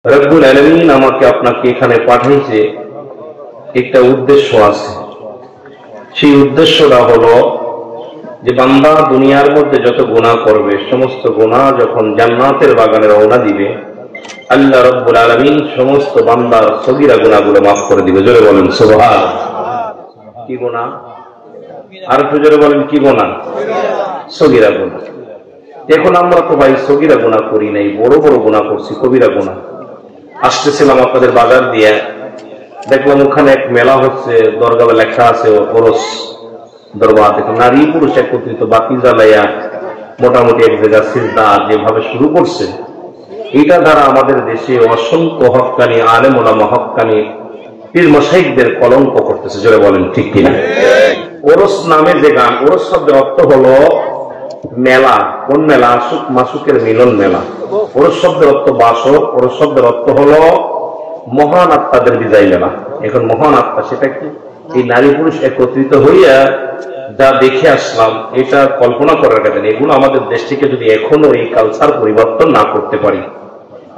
রব্বুল আলামিন আমাকে আপনাকে এখানে পাঠিয়েছে একটা উদ্দেশ্য আছে। সেই উদ্দেশ্যটা হলো যে বান্দা দুনিয়ার মধ্যে যত গুনাহ করবে সমস্ত গুনাহ যখন জান্নাতের বাগানে রওনা দিবে, আল্লাহ রব্বুল আলামিন সমস্ত বান্দার সগীরা গুনাহগুলো মাফ করে দিবে। জোরে বলেন সুবহান। কি গুনাহ? আর একটু জোরে বলেন কি গুনাহ? সগীরা গুনাহ। এখন আমরা তো ভাই সগীরা গুনাহ করি নাই, বড় বড় গুনাহ করছি, কবিরা গুনাহ। আসতেছিলাম আপনাদের বাজার দিয়ে, দেখলাম ওখানে এক মেলা হচ্ছে, দরগাবে লেখা আছে ওরস দরবার। দেখুন নারী পুরুষ একত্রিত বাতি জ্বালাইয়া মোটামুটি এক জায়গা সিজদা যেভাবে শুরু করছে, এটা দ্বারা আমাদের দেশে অসংখ্য হক্কানি আলেম ওলামা হক্কানি পীর মাশাইখদের কলঙ্ক করতেছে। জোরে বলেন ঠিক কিনা? ওরস নামে যে গান, ওরস শব্দের অর্থ হলো মেলা। কোন মেলা? আশুক মাসুকের মিলন মেলা। ওরস শব্দের অর্থ বাসক, ওরস শব্দের অর্থ হলো মহান আত্মাদের বিদায় মেলা। এখন মহান আত্মা সেটা কি? এই নারী পুরুষ একত্রিত হইয়া যা দেখে আসলাম, এটা কল্পনা করার কাছে। এগুলো আমাদের দেশ থেকে যদি এখনো এই কালচার পরিবর্তন না করতে পারি,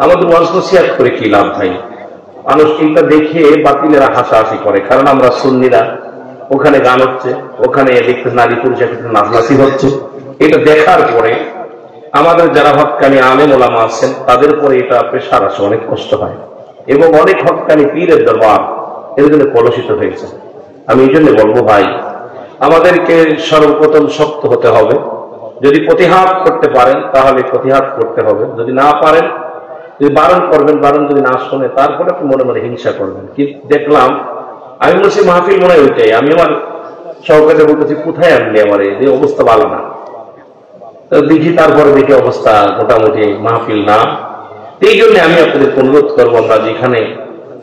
আমাদের ওয়াজ নসিহত করে কি লাভ ভাই? মানুষ এইটা দেখে বাতিলেরা হাসাহাসি করে, কারণ আমরা সুন্নিরা ওখানে গান হচ্ছে, ওখানে দেখতে নারী পুরুষ একত্রিত নাচনাচি হচ্ছে। এটা দেখার পরে আমাদের যারা হক্কানি আলেম ওলামা আছেন তাদের পরে এটা প্রেশার আসে, অনেক কষ্ট হয়, এবং অনেক হক্কানি পীরের দরবার এর জন্য কলুষিত হয়েছে। আমি এই জন্য বলবো ভাই, আমাদেরকে সর্বপ্রথম শক্ত হতে হবে। যদি প্রতিহাত করতে পারেন তাহলে প্রতিহাত করতে হবে, যদি না পারেন, যদি বারণ করবেন, বারণ যদি না শোনে তারপরে আপনি মনে মনে হিংসা করবেন। কি দেখলাম আমি বলছি মাহফিল মনে হয় ওইটাই। আমি আমার সহকারে বলতেছি কোথায় আনলি আমার এই অবস্থা ভালো না, দেখি তারপরে দেখি অবস্থা মোটামুটি মাহফিল না। এই জন্য আমি আপনাদের অনুরোধ করবো, আমরা যেখানে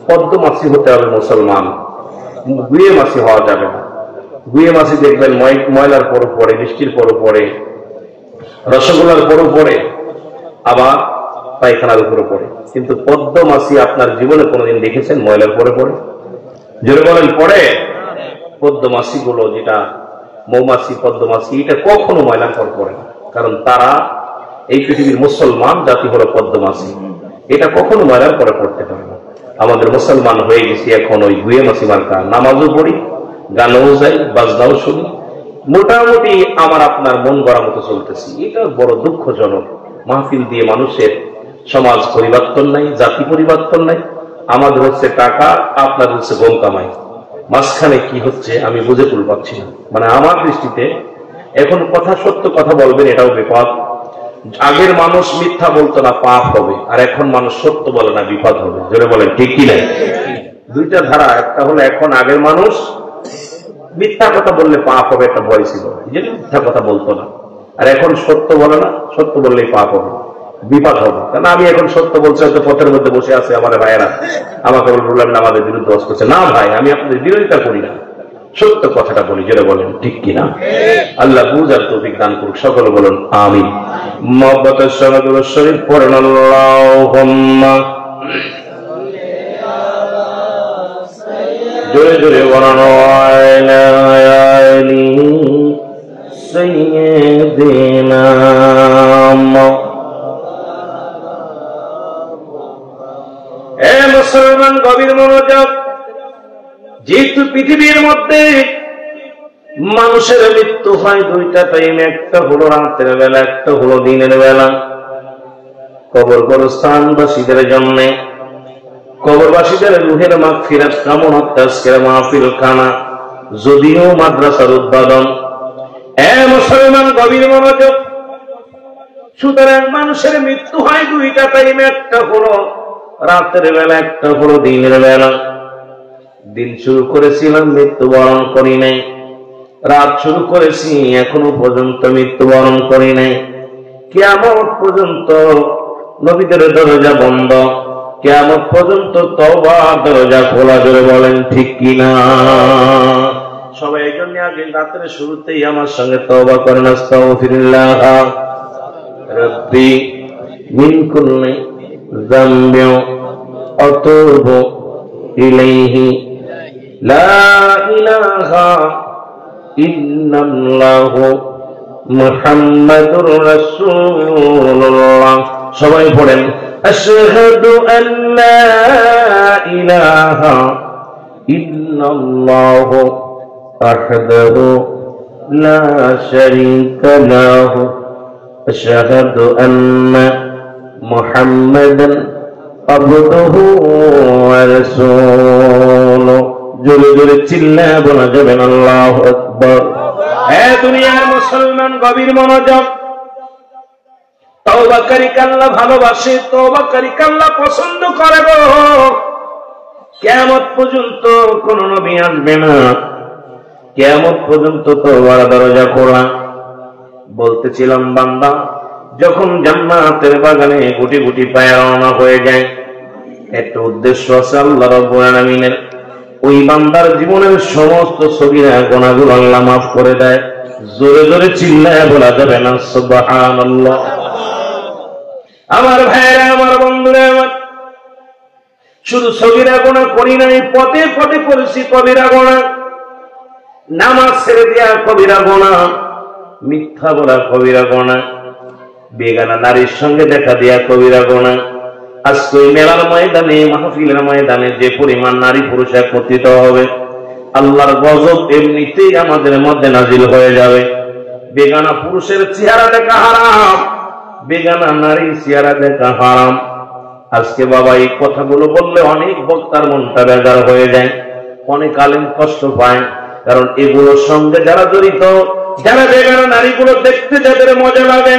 পদ্মমাছি হতে হবে মুসলমান, গুয়ে মাছি হওয়া যাবে না। গুয়ে মাছি দেখবেন ময়লার পরও পড়ে, বৃষ্টির পরও পড়ে, রসগোল্লার পরও পড়ে, আবার পায়খানার উপরে পড়ে। কিন্তু পদ্মমাছি আপনার জীবনে কোনোদিন দেখেছেন ময়লার পরে পড়ে? জোরে বলেন পড়ে? পদ্মমাছি গুলো, যেটা মৌমাছি পদ্মমাছি, এটা কখনো ময়লার পর পড়ে না, কারণ তারা এই পৃথিবীর মুসলমান জাতি হলো পদ্মমাছি, এটা কখনো ময়লার পরে পড়তে পারে না। আমাদের মুসলমান হয়ে গেছি এখন ওই গুয়ে মাছি মার্কা। নামাজও পড়ি, গানও যাই, বাজনাও শুনি, মোটামুটি আমার আপনার মন গড়া মতো চলতেছি। এটা বড় দুঃখজনক। মাহফিল দিয়ে মানুষের সমাজ পরিবর্তন নাই, জাতি পরিবর্তন নাই। আমাদের হচ্ছে টাকা, আপনার হচ্ছে গম কামাই। মাঝখানে কি হচ্ছে আমি বুঝে তুল পাচ্ছি না। মানে আমার দৃষ্টিতে এখন কথা সত্য কথা বলবেন, এটাও বিপদ। আগের মানুষ মিথ্যা বলতো না, পাপ হবে, আর এখন মানুষ সত্য বলে না, বিপদ হবে। জোরে বলেন ঠিক কি নাই? দুইটা ধারা। একটা হলো এখন আগের মানুষ মিথ্যা কথা বললে পাপ হবে, একটা ভয় ছিল, এই জন্য মিথ্যা কথা বলতো না। আর এখন সত্য বলে না, সত্য বললেই পাপ হবে, বিপদ হবে। কারণ আমি এখন সত্য বলছি, হয়তো পথের মধ্যে বসে আছে আমার ভাইয়েরা আমাকে বললাম না আমাদের বিরুদ্ধে ওয়াজ করছে। না ভাই, আমি আপনাদের বিরোধিতা করি না, সত্য কথাটা বলি। যেটা বলেন ঠিক কিনা? আল্লাহ বুঝার তৌফিক দান করুক। সকলে বলুন আমিন। মহব্বতের সঙ্গে দুরূদ শরীফ পড়েন। আল্লাহুম্মা জোরে জোরে বলুন আলা আলি সাইয়্যিদিনা। এ মুসলমান গভীর মনোযোগ। যেহেতু পৃথিবীর মধ্যে মানুষের মৃত্যু হয় দুইটা টাইম, একটা হলো রাতের বেলা, একটা হলো দিনের বেলা। কবরস্থানবাসীদের জন্য, কবরবাসীদের রুহের মাগফিরাত কামনার্থে আজকের মাহফিল খানা, যদিও মাদ্রাসার উদ্বোধন। এ মুসলমান গভীর মনোযোগ। সুতরাং মানুষের মৃত্যু হয় দুইটা টাইম, একটা হলো রাতের বেলা, একটা হলো দিনের বেলা। দিন শুরু করেছিলাম, মৃত্যুবরণ করি নাই। রাত শুরু করেছি, এখনো পর্যন্ত মৃত্যুবরণ করি নাই। কিয়ামত পর্যন্ত নবীদের দরজা বন্ধ, কিয়ামত পর্যন্ত তওবার দরজা খোলা। জোরে বলেন ঠিক কিনা? সবাই এই জন্য আগে রাতের শুরুতেই আমার সঙ্গে তওবা করেন। আস্তাগফিরুল্লাহ রাব্বি মিন কুল্লি যামবিন আতুবু ইলাইহি লা ইলাহা ইল্লাল্লাহু মুহাম্মাদুর রাসূলুল্লাহ। সবাই পড়েন আশহাদু আল্লা ইলাহা ইল্লাল্লাহু ওয়াহদাহু লা শারীকা লাহু আশহাদু আন্না মুহাম্মাদান আবদুহু ওয়া রাসূলুহু। জোরে জোরে চিল্লায়া বলা যাবে না আল্লাহু আকবার। হে দুনিয়ার মুসলমান, গভীর মনোযোগ। তওবাকারীকে আল্লাহ ভালোবাসে, তওবাকারীকে আল্লাহ পছন্দ করে গো। কিয়ামত পর্যন্ত কোন নবী আসবে না, কিয়ামত পর্যন্ত তওবার দরজা খোলা। বলতেছিলাম বান্দা যখন জান্নাতের বাগানে গুটি গুটি পায়ে রওনা হয়ে যায়, একটা উদ্দেশ্য আছে আল্লাহ রাব্বুল আলামিনের। ওই বান্দার জীবনের সমস্ত সগীরা গুনাহগুলো আল্লাহ মাফ করে দেয়। জোরে জোরে চিল্লায়া বলা যাবে না সুবহানাল্লাহ। আমার ভাইরা, আমার বন্ধুরা, আমার শুধু সগীরা গুনাহ করি নাই, পথে পথে করেছি কবিরা গুনাহ। নামাজ ছেড়ে দেয়া কবিরা গুনাহ, মিথ্যা বলা কবিরা গুনাহ, বেগানা নারীর সঙ্গে দেখা দেয়া কবিরা গুনাহ। আজকে মেলার ময়দানে, মাহফিলের ময়দানে যে পরিমাণ নারী পুরুষ একত্রিত হবে, আল্লাহর গজব এমনিতেই আমাদের মধ্যে নাজিল হয়ে যাবে। বেগানা পুরুষের চেহারা দেখা হারাম, বেগানা নারীর চেহারা দেখা হারাম। আজকে বাবা এই কথাগুলো বললে অনেক বক্তার মনটা বেজার হয়ে যায়, অনেক আলেম কষ্ট পায়। কারণ এগুলোর সঙ্গে যারা জড়িত, যারা বেগানা নারীগুলো দেখতে যাদের মজা লাগে,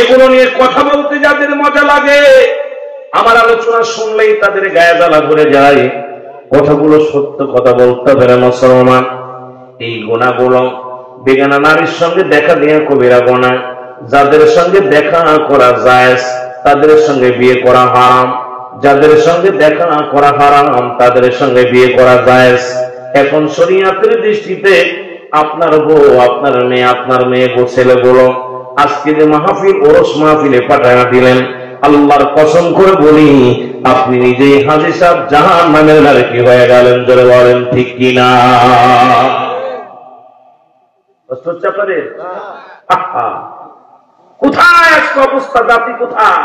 এগুলো নিয়ে কথা বলতে যাদের মজা লাগে, আমার আলোচনা শুনলেই তাদের গায়ে জ্বালা ধরে যায়। কথাগুলো সত্য কথা বলতে পারে মুসলমান। এই গুনাহগুলো বেগানা নারীর সঙ্গে দেখা দেয়া কবিরা গুনাহ। যাদের সঙ্গে দেখা করা জায়েজ তাদের সঙ্গে বিয়ে করা হারাম, যাদের সঙ্গে দেখা করা হারাম তাদের সঙ্গে বিয়ে করা জায়েজ। এখন শরীয়তের দৃষ্টিতে আপনার বউ, আপনার মেয়ে গো, ছেলেগুলো আজকে যে মাহফিল, ওরস মাহফিলে পাঠায়া দিলেন, আল্লাহর কসম করে বলি আপনি নিজেই হাজী সাহেব জাহান্নামের লায়ক হয়ে গেলেন। জোরে বলেন ঠিক কিনা? কোথায় আজকে অবস্থা, জাতি কোথায়?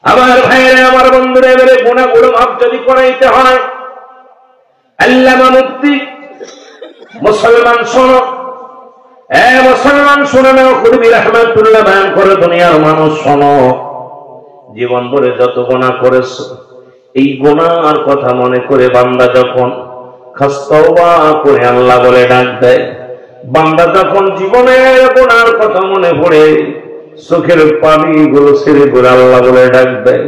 আমার ভাইয়েরা, আমার বন্ধুরা, এবারে গুনাহগুলো মাফ যদি করাইতে হয়, আল্লামা মুফতি মুসলমান শোনো, মুসলমান শুনে নাও, খুরবি রাহমাতুল্লাহ বয়ান করে, দুনিয়ার মানুষ শোনো, জীবন ভরে যত গুনাহ করেছ, এই গুনাহর কথা মনে করে বান্দা যখন খাস তওবা করে আল্লাহ বলে ডাক দেয়, বান্দা যখন জীবনের গুনাহর কথা মনে পড়ে চোখের পানিগুলো ছেড়ে পড়ে আল্লাহ বলে ডাক দেয়,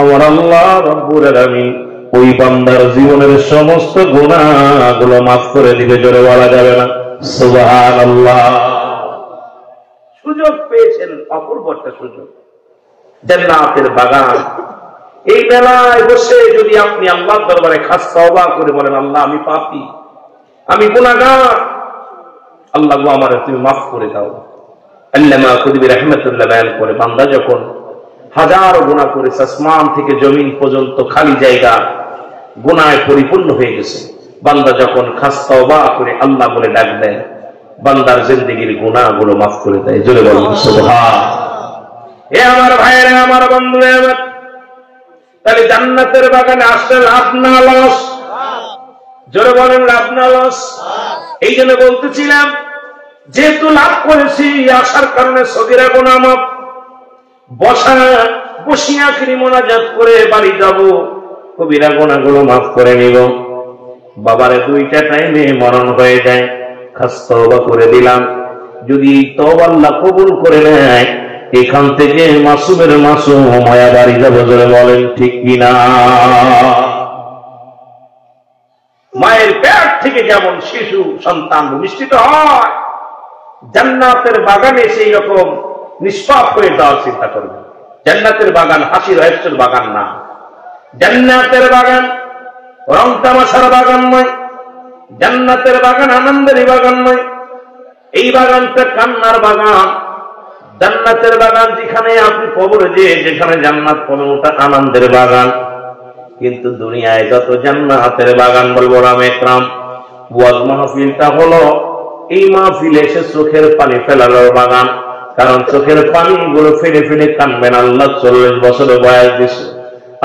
আমার আল্লাহ রাব্বুল আলামিন ওই বান্দার জীবনের সমস্ত গুনাহগুলো মাফ করে দিবে। জোরে বলা যাবে না সুবহানাল্লাহ। সুযোগ পেয়েছেন, অপূর্ব একটা সুযোগ, জান্নাতের বাগান। এই বেলায় বসে যদি আপনি আল্লাহর দরবারে খাস তওবা করে বলেন, আল্লাহ আমি পাপী, আমি গুনাহগার, আল্লাহ গো আমারে তুমি মাফ করে দাও। আল্লামা খুরবি রাহমাতুল্লাহ বয়ান করে, বান্দা যখন হাজারো গুনাহ করেছে, আসমান থেকে জমিন পর্যন্ত খালি জায়গা গুনাহে পরিপূর্ণ হয়ে গেছে, বান্দা যখন খাস তওবা করে আল্লাহ বলে ডাক দেয়, বান্দার জিন্দেগির গুনাহগুলো মাফ করে দেয়। জোরে বলুন সুবহান। এ আমার ভাইয়েরা, আমার বন্ধুরা, আমার তাহলে জান্নাতের বাগানে আসলে লাভ না লস? জোরে বলেন লাভ না লস? এই জন্য বলতেছিলাম, যেহেতু লাভ করেছি, আসার কারণে সগীরা গুনাহ মাফ। বসিয়া আখেরি মোনাজাত করে বাড়ি যাব, কবিরা গুনাহগুলো মাফ করে নিব। বাবারে দুইটা টাইমে মরণ হয়ে যায়, খাস তওবা করে দিলাম, যদি তওবা আল্লাহ কবুল করে নেয়, এখান থেকে মাসুমের মাসুম মায়া বাড়ি যাবে। জোরে বলেন ঠিক কিনা? মায়ের পেট থেকে যেমন শিশু সন্তান ভূমিষ্ঠিত হয়, জান্নাতের বাগানে সেই রকম নিষ্পাপ হয়ে যাওয়ার চিন্তা করবে। জান্নাতের বাগান হাসি রহস্যের বাগান না, জান্নাতের বাগান রং তামাশার বাগান নয়, জান্নাতের বাগান আনন্দের বাগান নয়, এই বাগানটা কান্নার বাগান। জান্নাতের বাগান যেখানে আপনি কবরে যেখানে জান্নাত পাবেন, ওটা আনন্দের বাগান। কিন্তু দুনিয়ায় যত জান্নাতের বাগান বলবো রাম একরাম, ওয়াজ মাহফিলটা হলো এই মাহফিলে এসে চোখের পানি ফেলানোর বাগান, কারণ চোখের পানিগুলো ফেলে ফেলে কানবেন। আল্লাহ 40 বছর বয়স দিছে,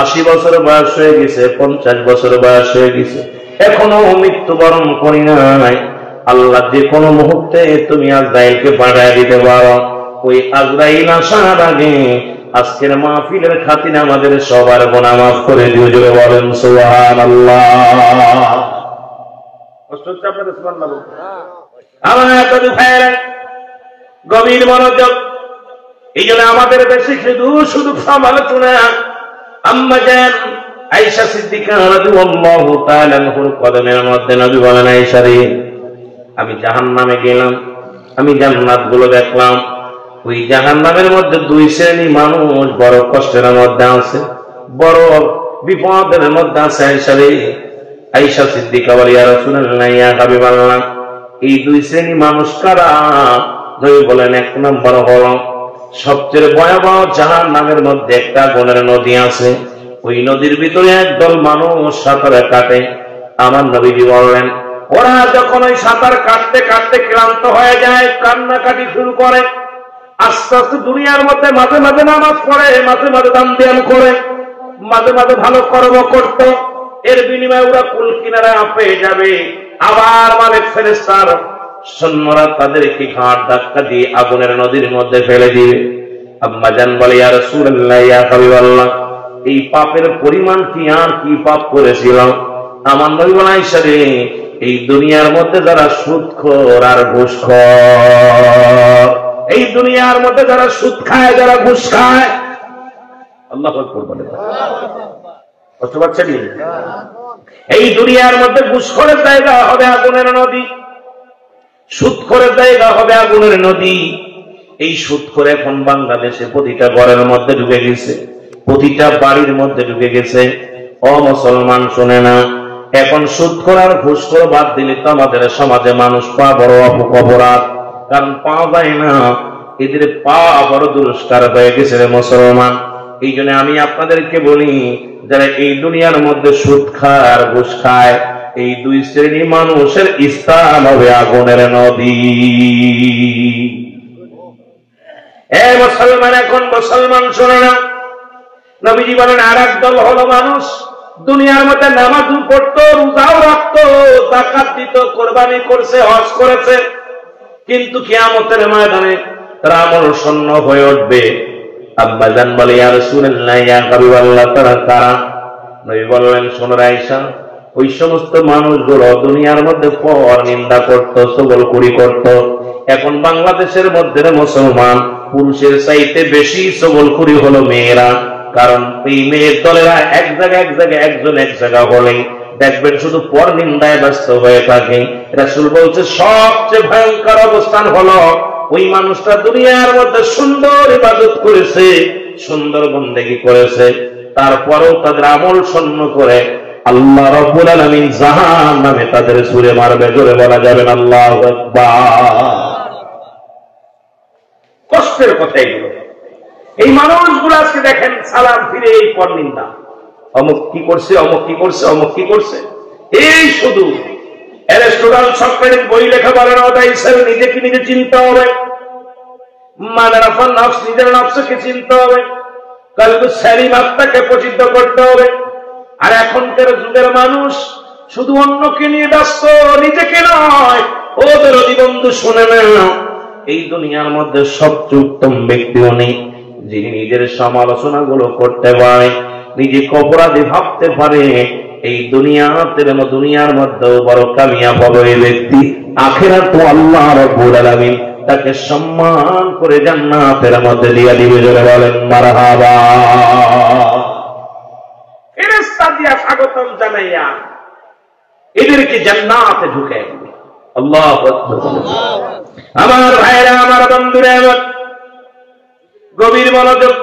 80 বছর বয়স হয়ে গেছে, 50 বছর বয়স হয়ে গেছে, এখনো মৃত্যুবরণ করি নাই। আল্লাহ যে কোনো মুহূর্তে তুমি আজরাইলকে পাঠিয়ে দিতে পারো। ওই আজরাইল আসার আগে আজকের মাহফিলের খাতিরে আমাদের সবার গুনাহ মাফ করে দিও। জোরে বলেন সুবহানাল্লাহ। কষ্ট হচ্ছে আপনাদের? সুবহানাল্লাহ। আমার এত ভাইরা গভীর মনোযোগ। এই জন্য আমাদের দেশে শুধু সমালোচনা। আম্মা জান আয়েশা সিদ্দিকা রাদিয়াল্লাহু তাআলা আনহার কদমের মধ্যে নবী বলেন, আয়েশা রে, আমি জাহান্নামে গেলাম, আমি জান্নাত গুলো দেখলাম। ওই জাহান্নামের মধ্যে 2 শ্রেণী মানুষ বড় কষ্টের মধ্যে আছে, বড় বিপদের মধ্যে আছে। আয়েশা রে, আয়েশা সিদ্দিকা বলে, ইয়া রাসূলুল্লাহ, ইয়া হাবিবাল্লাহ, এই 2 শ্রেণী মানুষ কারা? নবী বলেন, 1 নম্বর হলো সবচেয়ে ভয়াবহ জাহান্নামের মধ্যে একটা আগুনের নদী আছে, ওই নদীর ভিতরে একদল মানুষ সাঁতারে কাটে। আমার নবীজি বললেন, ওরা যখন ওই সাঁতার কাটতে কাটতে ক্লান্ত হয়ে যায়, কান্নাকাটি শুরু করে। আস্তে আস্তে দুনিয়ার মধ্যে মাঝে মাঝে নামাজ পড়ে, মাঝে মাঝে দান ধ্যান করে, মাঝে মাঝে ভালো কর্ম করত। এর বিনিময়ে ওরা কুল কিনারায় পেয়ে যাবে। আবার মালিক ফেরেশতার সৈন্যরা তাদেরকে ঘাট ধাক্কা দিয়ে আগুনের নদীর মধ্যে ফেলে দিবে। আম্মা জান বলে, ইয়া রাসূলুল্লাহ, ইয়া হাবিবাল্লাহ, এই পাপের পরিমাণ কি, আর কি পাপ করেছিলাম? আমার নবী বলেন, আয়েশা রে, এই দুনিয়ার মধ্যে যারা সুদখোর আর ঘুষখোর, এই দুনিয়ার মধ্যে যারা সুদ খায়, যারা ঘুষ খায়, আল্লাহু আকবার বলে, কষ্ট পাচ্ছেন? এই দুনিয়ার মধ্যে ঘুষখোরের জায়গা হবে আগুনের নদী, সুদখোরের জায়গা হবে আগুনের নদী। এই সুদখোর এখন বাংলাদেশে প্রতিটা ঘরের মধ্যে ঢুকে গেছে, প্রতিটা বাড়ির মধ্যে ঢুকে গেছে। ও মুসলমান, শুনে না, এখন সুদখোর আর ঘুষখোর বাদ দিলে তো আমাদের সমাজে মানুষ পা বড় অপরাধ, কারণ পা যায় না, এদের পা বড় দুরস্কার হয়ে গেছে রে মুসলমান। এই জন্য আমি আপনাদেরকে বলি, যারা এই দুনিয়ার মধ্যে সুদ খায় আর ঘুষ খায়, এই 2 শ্রেণী মানুষের স্থান হবে আগুনের নদী। এ মুসলমান, এখন মুসলমান শোনো না, নবীজি বলেন, আর এক দল হলো মানুষ দুনিয়ার মধ্যে নামাজও পড়তো, রোজাও রাখতো, যাকাত দিত, কোরবানি করছে, হজ করেছে, কিন্তু কিয়ামতের ময়দানে তারা আমল শূন্য হয়ে উঠবে। আম্মা জান বলে, ইয়া রাসূলুল্লাহ, ইয়া হাবিবাল্লাহ, তারা কারা? নবী বললেন, শোনো আয়েশা, ওই সমস্ত মানুষগুলো দুনিয়ার মধ্যে পর নিন্দা করত, চগলখড়ি করত। এখন বাংলাদেশের মধ্যে মুসলমান পুরুষের চাইতে বেশি চগলখড়ি হলো মেয়েরা। কারণ এই মেয়ের দলেরা এক জায়গায় একজন এক জায়গা হলে দেখবেন শুধু পর নিন্দায় ব্যস্ত হয়ে থাকে। রাসূল বলছে, সবচেয়ে ভয়ঙ্কর অবস্থান হলো ওই মানুষটা দুনিয়ার মধ্যে সুন্দর ইবাদত করেছে, সুন্দর বন্দেগী করেছে, তারপরেও তাদের আমল শূন্য করে আল্লাহ রাব্বুল আলামিন জাহান্নামে তাদের ছুঁড়ে মারবে। জোরে বলা যাবে না আল্লাহু আকবার। কষ্টের কথা এগুলো। এই মানুষগুলো আজকে দেখেন সালাম ফিরে এই পরনিন্দা, অমুক কি করছে, অমুক কি করছে, অমুক কি করছে, এই শুধু এরিস্টটল সক্রেটিস বই লেখা বলেন, ওটাই হিসেবে নিজেকে নিজে চিনতে হবে, মানারাফান নফস, নিজের নফসকে চিনতে হবে, কলবু সালিম, আত্মাকে প্রচিদ্ধ করতে হবে। আর এখনকার যুগের মানুষ শুধু অন্যকে নিয়ে ব্যস্ত, নিজেকে নয়। ওদের অধিবন্ধু, শুনে না, এই দুনিয়ার মধ্যে সবচেয়ে উত্তম ব্যক্তিও নেই যিনি নিজের সমালোচনা গুলো করতে পারে, নিজেকে অপরাধী ভাবতে পারে। এই দুনিয়ার মধ্যে বড় কামিয়াব হবে এই ব্যক্তি। আখিরাত আল্লাহ রাব্বুল আলামিন তাকে সম্মান করে জান্নাতের মধ্যে দিয়ে দিবে। জোরে বলেন মারহাবা। ফেরেশতা দিয়া স্বাগতম জানাইয়া এদেরকে জান্নাতে ঢুকায় দিবে। আল্লাহু আকবার। আমার ভাইরা, আমার বন্ধুরা, আমার গভীর মনোযোগ।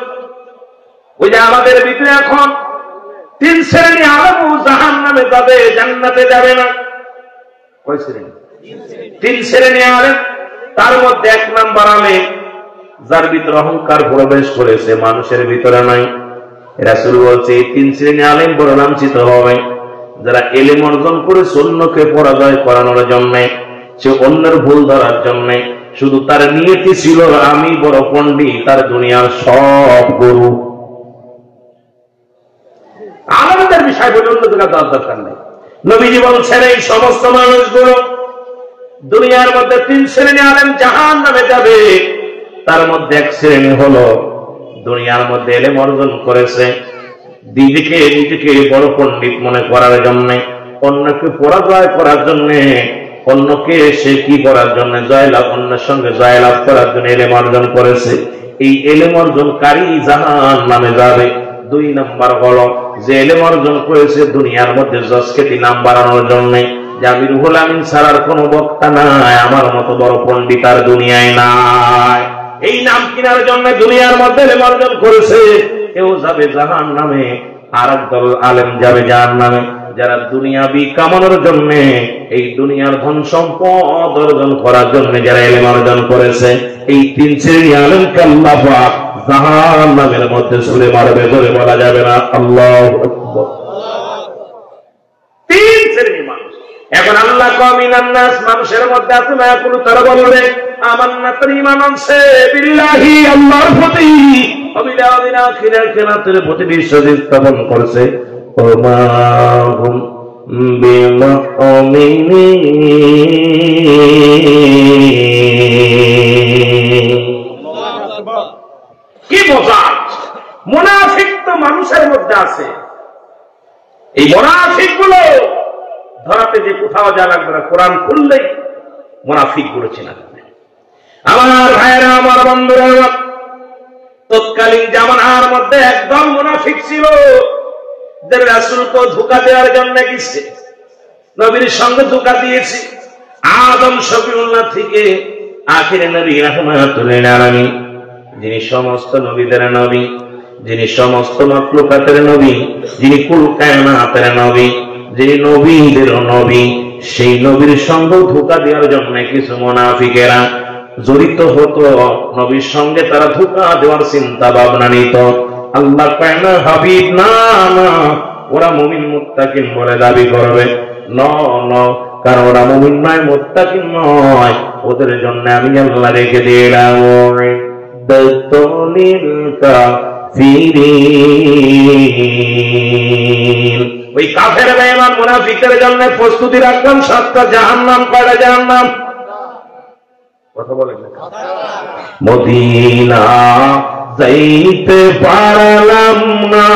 ওই যে আমাদের ভিতরে এখন 3 শ্রেণী আলেম জাহান্নামে যাবে, জান্নাতে যাবে না। কয় শ্রেণী? 3 শ্রেণী আলেম। তার মধ্যে 1 নাম্বার আলেম, যার ভিতরে অহংকার প্রবেশ করেছে, মানুষের ভিতরে নাই। রাসূল বলছে, এই 3 শ্রেণী আলেম বড় লাঞ্ছিত হবে, যারা ইলম অর্জন করেছে অন্যকে পরাজয় করানোর জন্য, সে অন্যের ভুল ধরার জন্য, শুধু তার নিয়তি ছিল আমি বড় পণ্ডিত, তার দুনিয়ার সব গরু। আলাদার বিষয় বলে অন্য জায়গায় দরকার নেই। নবীজি বলছেন এই সমস্ত মানুষগুলো দুনিয়ার মধ্যে 3 শ্রেণী আলেম জাহান্নামে যাবে। তার মধ্যে এক শ্রেণী হলো দুনিয়ার মধ্যে ইলম অর্জন করেছে নিজেকে বড় পণ্ডিত মনে করার জন্য, অন্যকে পরাজয় করার জন্য, অন্যকে সে কি করার জন্য জয়লাভ, অন্যের সঙ্গে জয়লাভ করার জন্য ইলম অর্জন করেছে। এই ইলম অর্জনকারী জাহান্নামে যাবে। 2 নাম্বার হলো যে ইলম অর্জন করেছে দুনিয়ার মধ্যে যশখ্যাতি নাম বাড়ানোর জন্য, যে আমি রুহুল আমিন ছাড়ার কোন বক্তা নাই, আমার মতো বড় পণ্ডিত আর দুনিয়ায় নাই, এই নাম কেনার জন্য দুনিয়ার মধ্যে ইলম অর্জন করেছে, কেউ যাবে জাহান্নামে। আর একদল আলেম যাবে জাহান্নামে যারা দুনিয়াবি কামানোর জন্য, এই দুনিয়ার ধন সম্পদ অর্জন করার জন্য যারা ইলম অর্জন করেছে। এই 3 শ্রেণী আলেমকে আল্লাহ পাক জাহান্নামের মধ্যে ছুঁড়ে মারবে, ধরে বলা যাবে না আল্লাহু আকবার। 3 শ্রেণী মানুষ। এখন আল্লাহ কমিনান নাস, মানুষের মধ্যে আছে না কোনো, তারা বলবে আমান্না ঈমান আনছে বিল্লাহি, আল্লাহর প্রতি, অবিল আখিরাত কিয়ামতের প্রতি বিশ্বাস স্থাপন করেছে। ওমা হুম বিমুমিনিন। কি মজা! মুনাফিক তো মানুষের মধ্যে আছে। এই মুনাফিক গুলো ধরাতে যে কোথাও যা লাগবে না, কোরআন খুললেই মুনাফিক গুলো চেনা যাবে। আমার ভাইয়েরা, আমার বন্ধুরা, তৎকালীন জামানার মধ্যে একদম মুনাফিক ছিল, যে রাসূলকে ধোঁকা দেওয়ার জন্য গেছে, নবীর সঙ্গে ধোঁকা দিয়েছে। আদম শফিউল্লাহ থেকে আখিরে নবী রাহমাতুল লিল আলামিন, যিনি সমস্ত নবীদের নবী, যিনি সমস্ত মাখলুকাতের নবী, যিনি কুল কায়নাতের নবী, যিনি নবীদের নবী, সেই নবীর সঙ্গে ধোঁকা দেওয়ার জন্য কিছু মুনাফিকেরা জড়িত হতো। নবীর সঙ্গে তারা ধোঁকা দেওয়ার চিন্তা ভাবনা নিত। আল্লাহ কায়না হাবিব না না, ওরা মুমিন মুত্তাকিন বলে দাবি করবে, কারণ ওরা মুমিন নয়, মুত্তাকিন নয়, ওদের জন্য আমি আল্লাহ রেখে দিলাম ওই কাফের বেঈমান মুনাফিকের জন্য প্রস্তুতি রাখলাম 7টা জাহান্নাম। কয়টা জাহান্নাম? কথা বলেন। মদিনা যাইতে পারলাম না,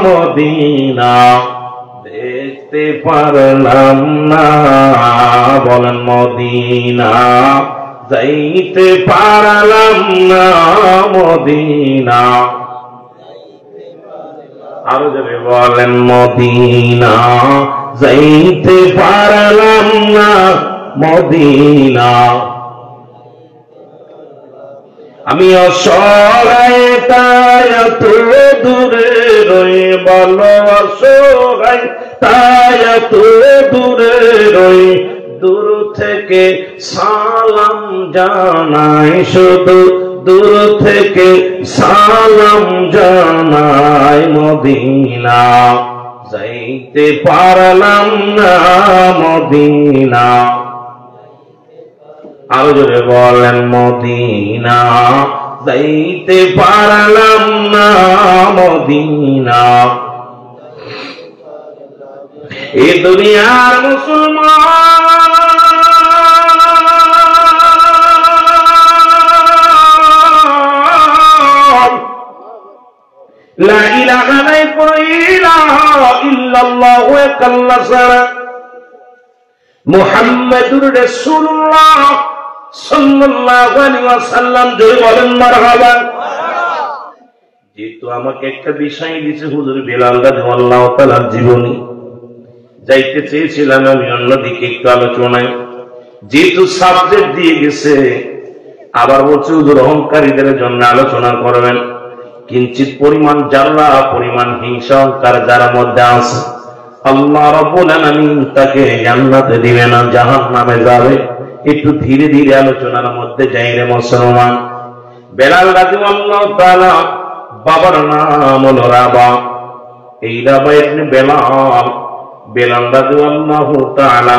মদিনা দেখতে পারলাম না, বলেন মদিনা যাইতে পারলাম না, মদিনা। আরো যাবে বলেন মদিনা যাইতে পারলাম না, মদিনা। আমি অসহায় তাই এত দূরে রয়ে, বলো অসহায় তাই এত দূরে রয়ে, দূর থেকে সালাম জানাই, শুধু দূর থেকে সালাম জানাই, মদিনা যাইতে পারলাম না, মদিনা। আরো জোরে বলেন মদিনা যাইতে পারলাম না, মদিনা। এই দুনিয়ার মুসলমান লা ইলাহা ইল্লাল্লাহু আল্লাহ ছাড়া মুহাম্মাদুর রাসূলুল্লাহ সাল্লাল্লাহু আলাইহি ওয়াসাল্লাম, জোরে বলেন মারহাবা। যেহেতু আমাকে একটা বিষয় দিয়েছে হুজুর বেলাল রাদিয়াল্লাহু তাআলার জীবনী, যাইতে চেয়েছিলাম আমি অন্যদিকে একটু আলোচনায়, যেহেতু সাবজেক্ট দিয়ে গেছে, আবার বলছে হুজুর অহংকারীদের জন্য আলোচনা করবেন। কিঞ্চিত পরিমাণ জাল্লা পরিমাণ হিংসা অহংকার যার মধ্যে আছে, আল্লাহ রাব্বুল আলামিন তাকে জান্নাতে দিবে না, জাহান্নামে যাবে। একটু ধীরে ধীরে আলোচনার মধ্যে যাই রে মুসলমান। বেলাল রাদিয়াল্লাহু তাআলা বাবার নাম হলো রাবা। এই রাবা ইবনে বেলাল, বেলাল রাদিয়াল্লাহু তাআলা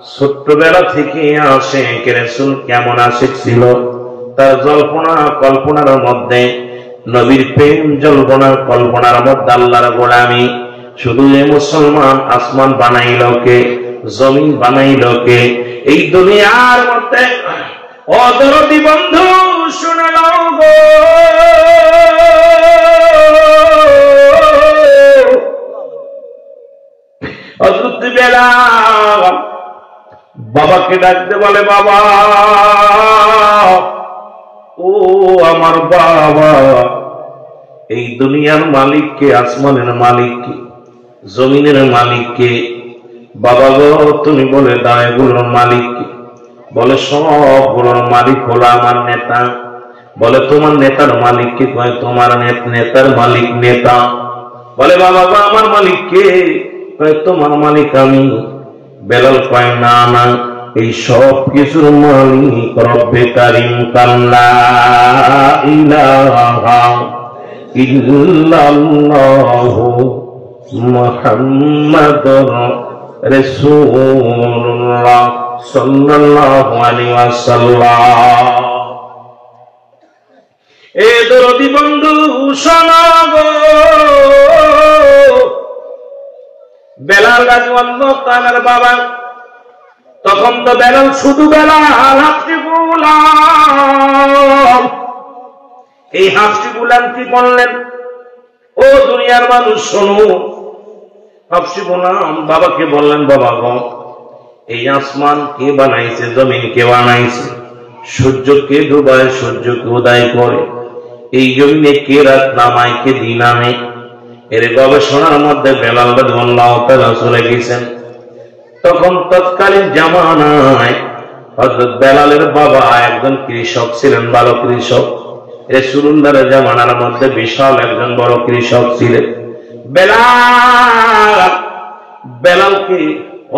ছোট্টবেলা থেকে আশিক রাসূল কেমন আশিক ছিল, তার জল্পনা কল্পনার মধ্যে নবীর প্রেম, জল্পনা কল্পনার মধ্যে আল্লাহর গোলামি। শুধু এ মুসলমান, আসমান বানাইল কে, জমিন বানাইল কে? এই দুনিয়ার মধ্যে অদরদি বন্ধু শুনে নাও গো, হযরত বেলাল বাবাকে ডাকতে বলে, বাবা ও আমার বাবা, এই দুনিয়ার মালিক কে, আসমানের মালিক কে, জমিনের মালিক কে? বাবা গো তুমি বলে দাও এগুলোর মালিক কে? বলে সবগুলোর মালিক হলো আমার নেতা। বলে তোমার নেতার মালিক কে? কয় তোমার নেতার মালিক নেতা। বলে বাবা গো আমার মালিক কে? কয় তোমার মালিক আমি। বেলাল কয় না না, এই সব কিছুর মালিক রব্বে কারীম, কাল্লা ইলাহা ইল্লাল্লাহু মুহাম্মাদুর রাসূলুল্লাহ সাল্লাল্লাহু আলাইহি ওয়াসাল্লাম। এ দরদি বন্ধু শোনো গো, বেলাল রাদিয়াল্লাহু তাআলার বাবা, তখন তো বেলাল শুধু বেলাল, হাফসি গোলাম। এই হাফসি গোলাম কি বললেন? ও দুনিয়ার মানুষ শোনো। হাফসি গোলাম বাবাকে বললেন, বাবা গো এই আসমান কে বানাইছে, জমিন কে বানাইছে, সূর্য কে ডুবায়, সূর্য কে উদয় করে, এই জমিনে কে রাত নামায়, কে দিন আনে? এর গবেষণার মধ্যে বেলাল রাদিয়াল্লাহু তাআলা চলে গেছেন। তখন তৎকালীন জামানায় হযরত বেলালের বাবা একজন কৃষক ছিলেন, ভালো কৃষক। রাসূলুল্লাহর জামানার মধ্যে বিশাল একজন বড় কৃষক ছিলেন। বেলালকে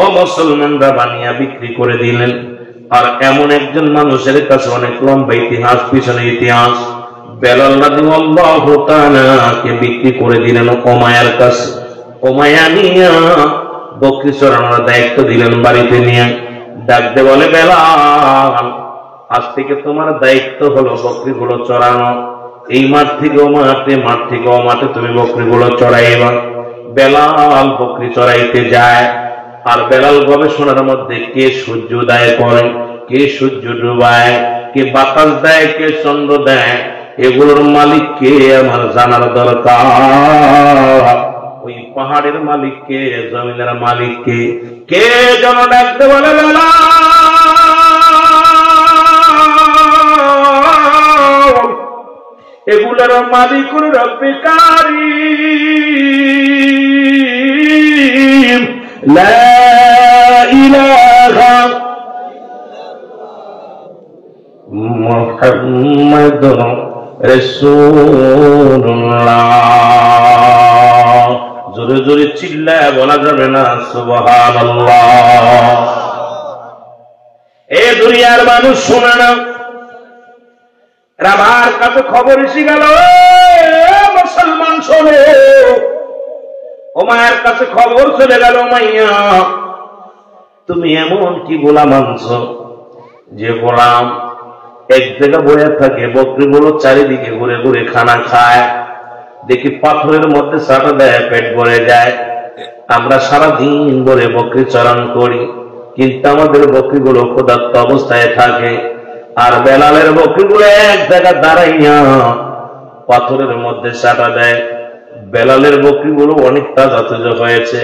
অমুসলমানরা বানিয়ে বিক্রি করে দিলেন। আর এমন একজন মানুষের কাছে অনেক লম্বা ইতিহাস, পিছনে ইতিহাস। বেলাল রাদিয়াল্লাহু তাআলাকে বিক্রি করে দিলেন উমাইয়ার কাছে। উমাইয়া নিয়া বকরি চড়ানোর দায়িত্ব দিলেন বাড়িতে নিয়ে। ডাকতে বলে, বেলাল আজ থেকে তোমার দায়িত্ব হলো বকরিগুলো চড়ানো। এই মাঠ থেকে ও মাঠে, মাঠ থেকে ও মাঠে তুমি বকরিগুলো চড়াইবা। বেলাল বকরি চড়াইতে যায়। আর বেলাল গবেষণার মধ্যে কে সূর্য উদয় করে, কে সূর্য ডুবায়, কে বাতাস দেয়, কে চন্দ্র দেয়, এগুলোর মালিক কে আমার জানার দরকার। ওই পাহাড়ের মালিক কে, জমিনের মালিক কে? কে যেন ডাকতে বলে, বেলাল এগুলোর মালিক রব্বে কারীম, লা ইলাহা মুহাম্মাদুর রাসূলুল্লাহ। জোরে জোরে চিল্লায় বলা যাবে না সুবহানাল্লাহ। এ দুনিয়ার মানুষ শোনে না, আমার কাছে খবর এসে গেল, মুসলমান শোনো। উমাইয়ার কাছে খবর চলে গেল, উমাইয়া তুমি এমন কি গোলাম আনছো যে গোলাম এক জায়গা বয়ে থাকে, বকরিগুলো চারিদিকে ঘুরে ঘুরে খানা খায়, দেখি পাথরের মধ্যে চাটা দেয়, পেট ভরে যায়। আমরা সারা দিন ভরে বকরি চড়ান করি, কিন্তু আমাদের বকরিগুলো ক্ষুধার্ত অবস্থায় থাকে। আর বেলালের বকরিগুলো এক জায়গা দাঁড়াইয়া পাথরের মধ্যে চাটা দেয়। বেলালের বকরিগুলো অনেক তাজা তাজা হয়েছে।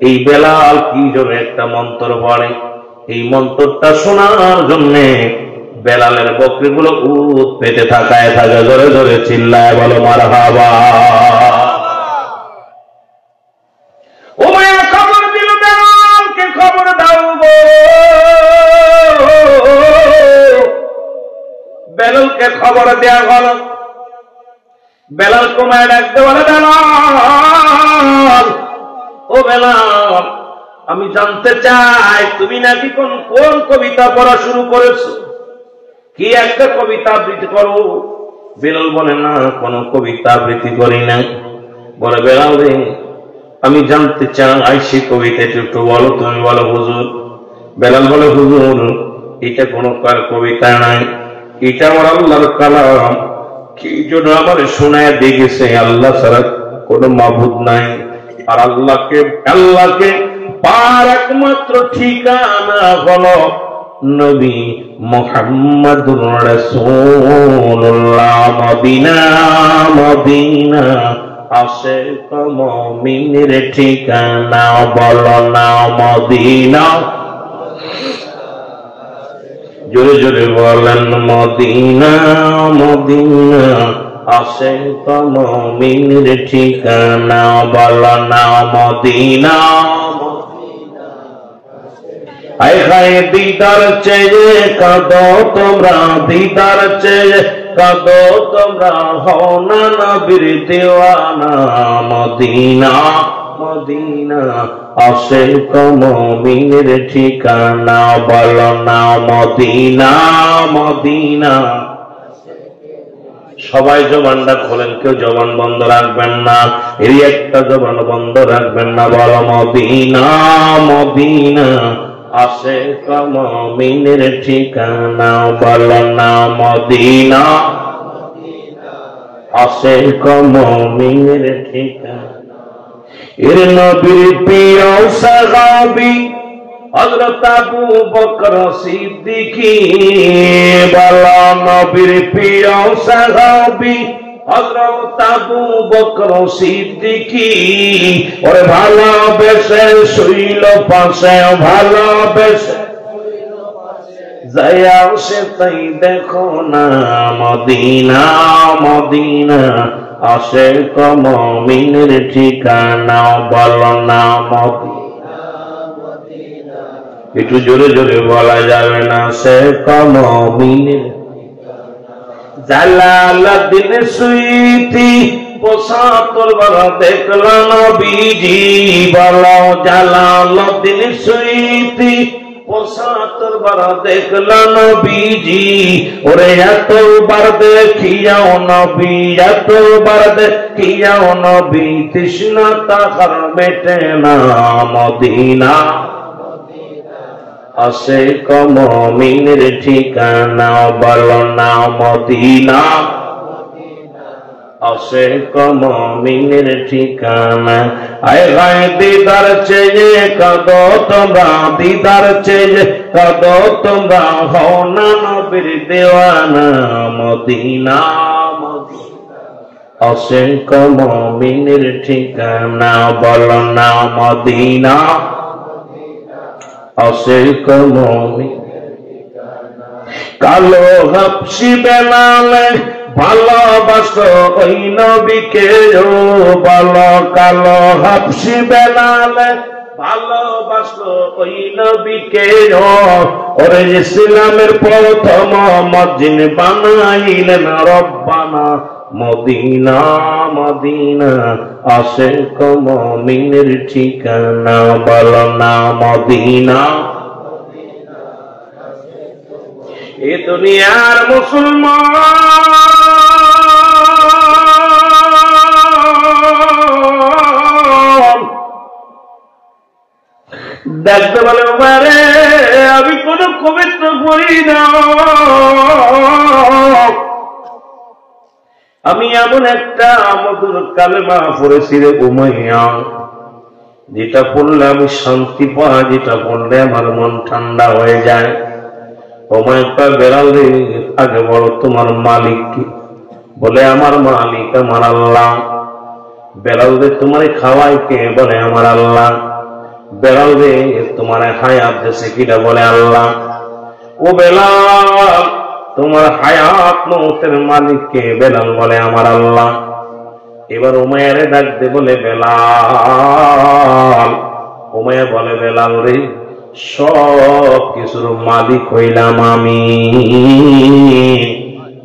এই বেলাল কি জন্য একটা মন্ত্র পড়ে, এই মন্ত্রটা শোনার জন্য বেলালের বকরিগুলো উত পেতে থাকায় থাকে। জোরে জোরে চিল্লায় বলো মারহাবা। উমাইয়া খবর দিল, বেলালকে খবর দাও গো। বেলালকে খবর দেয়া গেল। বেলাল উমাইয়া ডাকতে বলে, বেলাল ও বেলাল, আমি জানতে চাই তুমি নাকি কোন কোন কবিতা পড়া শুরু করেছো, কি একটা কবিতা আবৃত্তি করো? বেলাল বলে, না কোন কবিতা আবৃত্তি করি না। বলে, বেলাল রে আমি জানতে চাই সেই কবিতা একটু বলো। তুমি বলো হুজুর। বেলাল বলে হুজুর এটা কোন কবিতা নাই, এটা আমার আল্লাহর কালাম, কি জন্য আমার শোনায় দিয়ে গেছে আল্লাহ ছাড়া কোন মাবুদ নাই, আর আল্লাহকে পার একমাত্র ঠিকানা হলো নবী মুহাম্মদুর রাসূলুল্লাহ। মদিনা মদিনা আশিক মুমিনের ঠিকানা, বলো না মদিনা, জোরে জোরে বলেন মদিনা মদিনা আশিক মুমিনের ঠিকানা, বলো না মদিনা। আয় হায় দিদার চেয়ে কাঁদো তোমরা, দিদার চেয়ে কাঁদো তোমরা, হও না নবীর দেওয়ানা। মদিনা মদিনা আশিক মুমিনের ঠিকানা, বলো না মদিনা মদিনা। সবাই জবানটা খোলেন, কেউ জবান বন্ধ রাখবেন না, এই একটা জবান বন্ধ রাখবেন না, বলো মদিনা মদিনা আশিক মুমিনের ঠিকানা, বলো না মদিনা আশিক মুমিনের ঠিকানা। এর নবীর প্রিয় সাহাবী হযরত আবু বকর সিদ্দিক, বলো নবীর প্রিয় সাহাবী হযরত আবু বকর সিদ্দিক। ওরে ভালোবেসে শুইল পাশে, ভালোবেসে যায়া সে তাই দেখো না মদিনা মদিনা আশিক মুমিনের ঠিকানা, বলো না মদিনা। একটু জোরে জোরে বলা যাবে না, আশিক মুমিনের জালালউদ্দিন সুয়ুতি ৭৫ বার দেখল নবীজি, বলো জালালউদ্দিন সুয়ুতি ৭৫ বার দেখল নবীজি। ওরে এতবার দেখিয়াও নবী, এতবার দেখিয়াও নবী, তৃষ্ণা তাহার মেটে না মদিনা আশিক মুমিনের ঠিকানা, বলো না মদিনা আশিক মুমিনের ঠিকানা। আয় হায় দিদার চেয়ে কাঁদো তোমরা, দিদার চেয়ে কাঁদো তোমরা, হও না নবীর দেওয়ানা। মদিনা আশিক মুমিনের ঠিকানা, বলো না মদিনা আশিক মুমিন। কালো হাবশি বেলাল ভালোবাসো ওই নবীকে, ও বলো কালো হাবশি বেলাল ভালোবাসো ওই নবীকে। ওরে ইসলামের প্রথম মসজিদ বানাইলেন রব্বানা। মদিনা মদিনা আশিক মুমিনের ঠিকানা, বলো না মদিনা। এ দুনিয়ার মুসলমান দেখতে বলে বারে আমি কোন কবিত্র করি না, আমি এমন একটা মধুর কালেমা পড়েছি রে উমাইয়া, যেটা পড়লে আমি শান্তি পাই, যেটা পড়লে আমার মন ঠান্ডা হয়ে যায়। উমাইয়া বেলাল রে আগে বলো তোমার মালিক কি? বলে আমার মালিক আমার আল্লাহ। বেলাল রে তোমার খাওয়াই কে? বলে আমার আল্লাহ। বেলাল রে তোমার হায়াত দেশে কিটা? বলে আল্লাহ। ও বেলাল তোমার হায়াত মৌতের মালিক কে? বেলাল বলে আমার আল্লাহ। এবার উমাইয়ারে ডাক দে, বলে বেলাল। উমাইয়া বলে বেলাল রে সব কিছুর মালিক হইলাম আমি,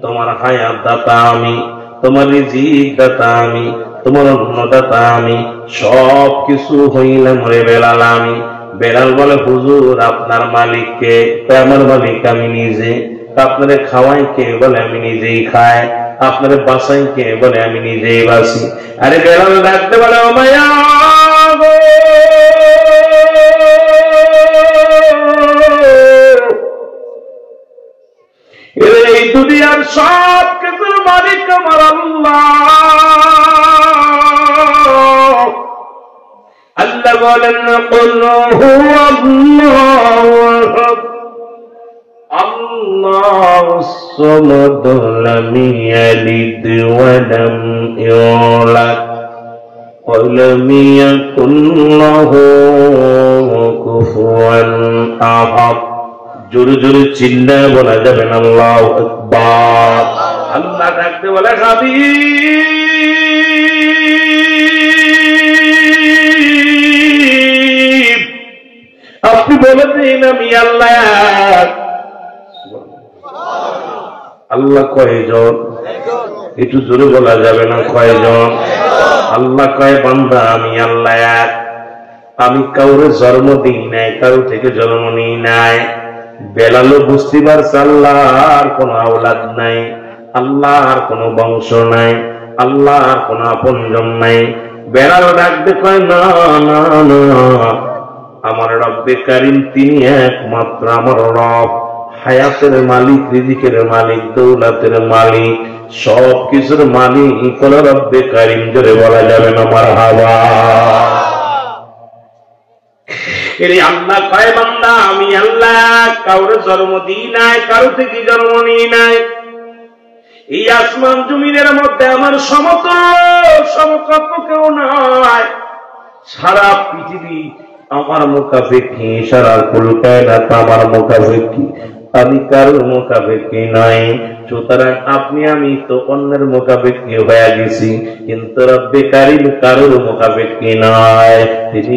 তোমার হায়াত দাতা আমি, তোমার রিজিক দাতা আমি, তোমার অন্নদাতা আমি, সব কিছু হইলাম রে বেলাল আমি। বেলাল বলে হুজুর আপনার মালিক কে? আমার মালিক আমি নিজে। আপনারে খাওয়াই কে? বলে আমি নিজেই খাই। আপনারে বাসাই কে? বলে আমি নিজেই বাসি। আরে বেলাল ডাকতে বলে উমাইয়া আল্লাহ বলেন কুল হুয়াল্লাহু আহাদ আল্লাহুস সামাদ লাম ইয়ালিদ ওয়া লাম ইউলাদ ওয়া লাম ইয়াকুল লাহু কুফুয়ান আহাদ। জোরে জোরে চিল্লায় বলা যাবে না আল্লাহু আকবার। আল্লাহ ডাকতে বলে হাবিব আপনি বলে দিন আমি আল্লাহ। আল্লাহ কয়জন? একটু জোরে বলা যাবে না কয়জন? আল্লাহ কয় বান্দা আমি আল্লাহ এক। আমি কাউরে জন্ম দিই নাই, কারো থেকে জন্ম নিই নাই। বেলালও বুঝতে পারছে আল্লাহর কোন আওলাদ নাই, আল্লাহর কোন বংশ নাই, আল্লাহর কোন আপনজন নাই। বেলালও ডাকতে কয় না না না, আমার রব্বে কারীম তিনি একমাত্র আমার রব, হায়াতের মালিক, রিজিকের মালিক, দৌলতের মালিক, সব কিছুর মালিক কোন রব্বে কারীম। জোরে বলা যাবে না মারহাবা। আল্লাহ কয় বান্দা আমি আল্লাহ কাউরে জন্ম দিই নাই, কারো থেকে জন্ম নিই নাই। এই আসমান জমিনের মধ্যে আমার সমকক্ষ কেউ নাই। সারা পৃথিবী আমার মুখাপেক্ষী, সারা কুল কায়নাত আমার মুখাপেক্ষী, আমি কারোর মুখাপেক্ষী নাই। সুতরাং আপনি আমি তো অন্যের মুখাপেক্ষী হয়ে গেছি, কিন্তু রব্বে কারীম কারোর মুখাপেক্ষী নয়। তিনি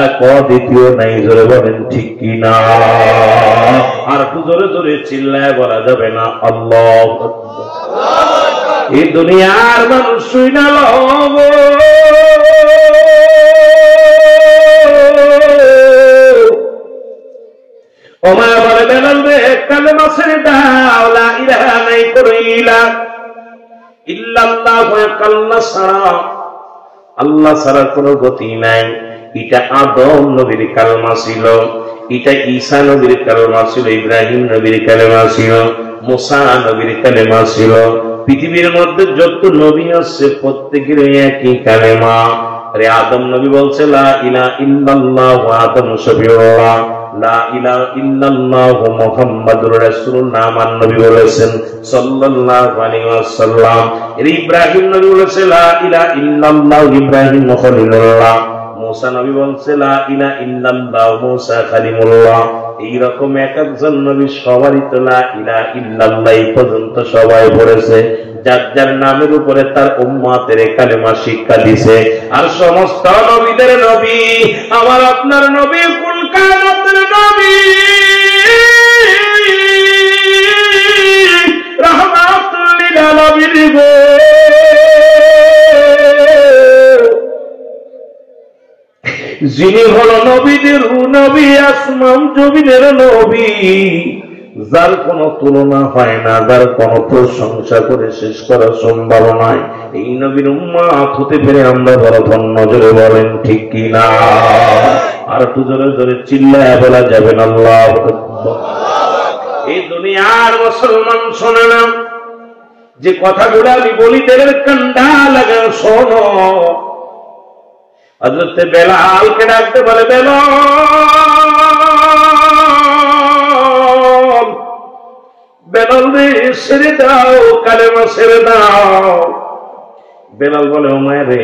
এক অদ্বিতীয় নাই। জোরে বলেন ঠিক কি না? আর একটু জোরে জোরে চিল্লায় বলা যাবে না আল্লাহু আকবার। এই দুনিয়ার মানুষ শুইনা লব ওমা বলে বেলাল রে কালেমা ছেড়ে দাও, লা ইলাহা নাই কইলা ইল্লাল্লাহু কাল্লা ছাড়া, আল্লাহ ছাড়া কোনো গতি নাই। এটা আদম নবীর কালেমা ছিল, এটা ঈসা নবীর কালেমা ছিল, ইব্রাহিম নবীর কালেমা ছিল, মুসা নবীর কালেমা ছিল। পৃথিবীর মধ্যে যত নবী আছে প্রত্যেকের একই কালেমা। আরে আদম নবী বলছে লা ইলাহা ইল্লাল্লাহ, আদম শফিউল্লাহ। লা ইলাহা ইল্লাল্লাহ মুহাম্মাদুর রাসূলুল্লাহ, আমার নবী বলেছেন সাল্লাল্লাহু আলাইহি ওয়াসাল্লাম। ইব্রাহিম নবী বলেছে লা ইলাহা ইল্লাল্লাহ, ইব্রাহিম খলিলুল্লাহ। মুসা নবী বলছে লা ইলাহা ইল্লাল্লাহ, মুসা কালিমুল্লাহ। এইরকম এক একজন নবী সবারই তো লা ইলাহা ইল্লাল্লাহ এই পর্যন্ত সবাই পড়েছে। যার যার নামের উপরে তার উম্মতের কালেমা শিক্ষা দিছে। আর সমস্ত নবীদের নবী আমার আপনার নবী, কুল কায়নাতের নবী, রাহমাতুল লিল আলামিন গো। যিনি হলো নবীদের নবী, আসমান জমিনের নবী, যার কোন তুলনা হয় না, যার কোন প্রশংসা করে শেষ করা সম্ভব নয়। এই নবীর উম্মত হতে পেরে আমরা বড় ধন্য। জোরে বলেন ঠিক কি না? আর একটু জোরে জোরে চিল্লায় বলা যাবে না আল্লাহু আকবার। এই দুনিয়ার মুসলমান শোনে না, যে কথাগুলো আমি বলি তাদের কান্ডা লাগা শোনো। হযরত বেলালকে ডাকতে বলে বেলাল, বেলাল রে ছেড়ে দাও, কালেমা ছেড়ে দাও। বেলাল বলে ও মায়ের রে,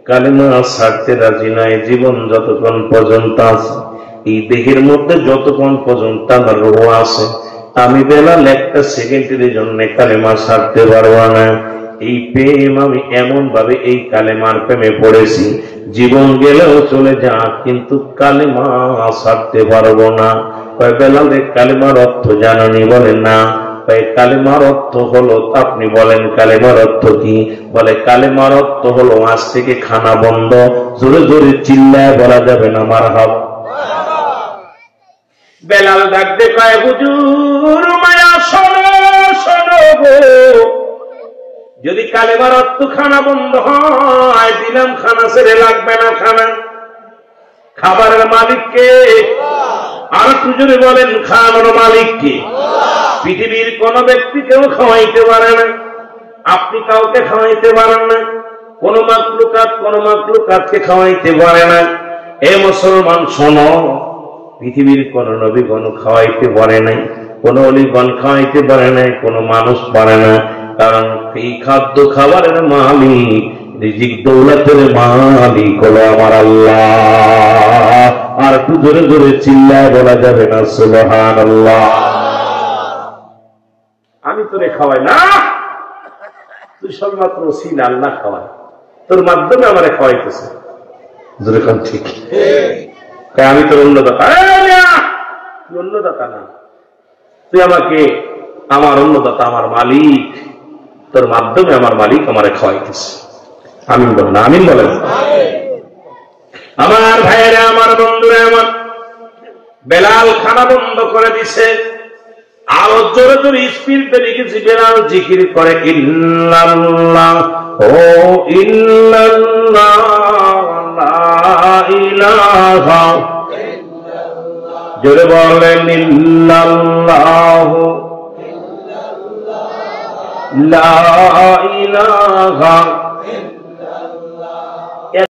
কালেমা ছাড়তে রাজি নাই। জীবন যতক্ষণ পর্যন্ত আছে, এই দেহের মধ্যে যতক্ষণ পর্যন্ত আমার রূহ আছে, আমি বেলাল একটা সেকেন্ডের জন্য কালেমা ছাড়তে পারবো না। এই প্রেম আমি এমন ভাবে এই কালেমার প্রেমে পড়েছি, জীবন গেলেও চলে যা, কিন্তু কালেমা ছাড়তে পারবো না। কয় বেলাল রে কালেমার অর্থ জানেনি? বলেন না। কালেমার অর্থ হলো, আপনি বলেন কালেমার অর্থ কি? বলে কালেমার অর্থ হলো আজ থেকে খানা বন্ধ। জোরে জোরে চিল্লায় বলা যাবে না মারহাবা। বেলাল ডাকতে কয় হুজুর মায়া শোনো শোনো গো, যদি কালেমার অর্থ খানা বন্ধ হয়, দিলাম খানা ছেড়ে লাগবে না খানা। খাবারের মালিক কে? আর একটু জোরে বলেন খাওয়ানোর মালিক কে? পৃথিবীর কোন ব্যক্তি কেউ খাওয়াইতে পারে না, আপনি কাউকে খাওয়াইতে পারেন না। কোন মাকলুকাতকে খাওয়াইতে পারে না। এ মুসলমান শোনো, পৃথিবীর কোন নবীগণ খাওয়াইতে পারে নাই, কোন অলিগণ খাওয়াইতে পারে নাই, কোন মানুষ পারে না। কারণ এই খাদ্য খাবারের মালিক, রিজিক দৌলতের মালিক হলো আমার আল্লাহ। আর একটু জোরে জোরে চিল্লায় বলা যাবে না সুবহানাল্লাহ। আমি তোরে খাওয়াই না, তুই সবেমাত্র ওসিলা, আল্লাহ খাওয়ায়, তোর মাধ্যমে আমারে খাওয়াইতেছে। জোরে কোন ঠিক? আমি তোর অন্নদাতা, তুই অন্নদাতা না, তুই আমাকে, আমার অন্নদাতা আমার মালিক, তোর মাধ্যমে আমার মালিক আমারে খাওয়াইতেছে। আমিন বলেন, আমিন বলেন। আমার ভাইয়েরা, আমার বন্ধুরা, আমার বেলাল খানা বন্ধ করে দিছে, আরো জোরে জোরে স্পিডে লিখেছি। বেলাল জিকির করে ইল্লাল্লাহ ও ইল্লাল্লাহ লা ইলাহা, জোরে বলেন ইল্লাল্লাহ লা ইলাহা